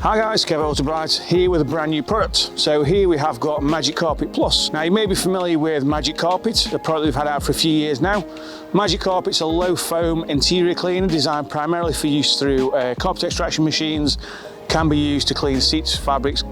Hi guys, Kev Autobright here with a brand new product. So here we have got Magic Carpet Plus. Now you may be familiar with Magic Carpet, a product we've had out for a few years now. Magic Carpet's a low foam interior cleaner designed primarily for use through carpet extraction machines. Can be used to clean seats, fabrics,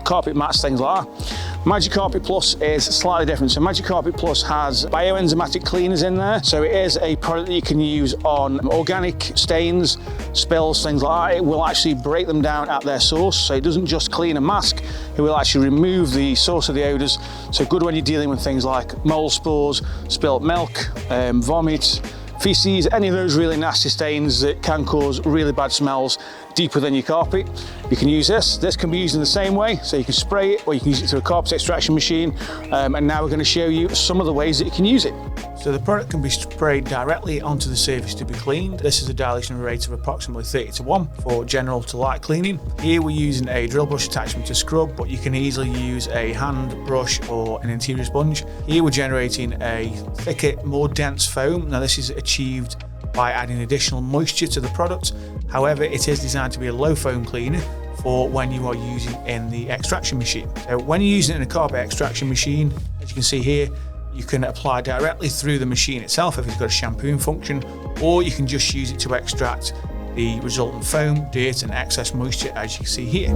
carpet mats, things like that. Magic Carpet Plus is slightly different. So Magic Carpet Plus has bio-enzymatic cleaners in there. So it is a product that you can use on organic stains, spills, things like that. It will actually break them down at their source. So it doesn't just clean and mask, it will actually remove the source of the odours. So good when you're dealing with things like mold spores, spilt milk, vomit, feces, any of those really nasty stains that can cause really bad smells deeper than your carpet. You can use this. This can be used in the same way, so you can spray it or you can use it through a carpet extraction machine. And now we're going to show you some of the ways that you can use it. So the product can be sprayed directly onto the surface to be cleaned. This is a dilution rate of approximately 30:1 for general to light cleaning. Here we're using a drill brush attachment to scrub, but you can easily use a hand brush or an interior sponge. Here we're generating a thicker, more dense foam. Now this is achieved by adding additional moisture to the product. However, it is designed to be a low foam cleaner for when you are using in the extraction machine. So when you're using it in a carpet extraction machine, as you can see here, you can apply directly through the machine itself if it's got a shampooing function, or you can just use it to extract the resultant foam, dirt and excess moisture, as you can see here.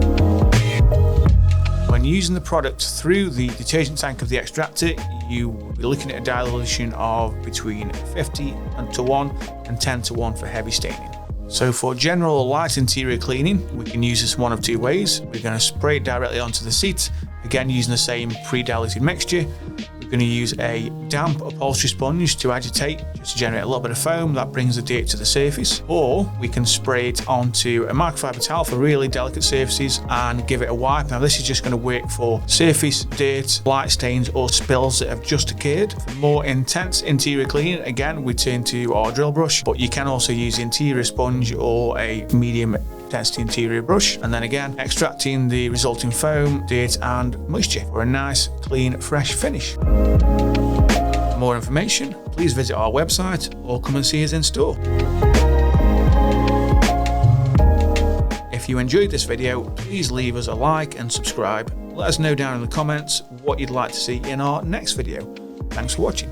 When using the product through the detergent tank of the extractor, you will be looking at a dilution of between 50:1 and 10:1 for heavy staining. So for general light interior cleaning, we can use this one of two ways. We're going to spray it directly onto the seat, again using the same pre-diluted mixture. We're going to use a damp upholstery sponge to agitate, just to generate a little bit of foam that brings the dirt to the surface. Or we can spray it onto a microfiber towel for really delicate surfaces and give it a wipe. Now this is just going to work for surface dirt, light stains or spills that have just occurred. For more intense interior cleaning, again we turn to our drill brush, but you can also use interior sponge or a medium density interior brush, and then again extracting the resulting foam, dirt and moisture for a nice, clean, fresh finish. For more information, please visit our website or come and see us in store. If you enjoyed this video, please leave us a like and subscribe. Let us know down in the comments what you'd like to see in our next video. Thanks for watching.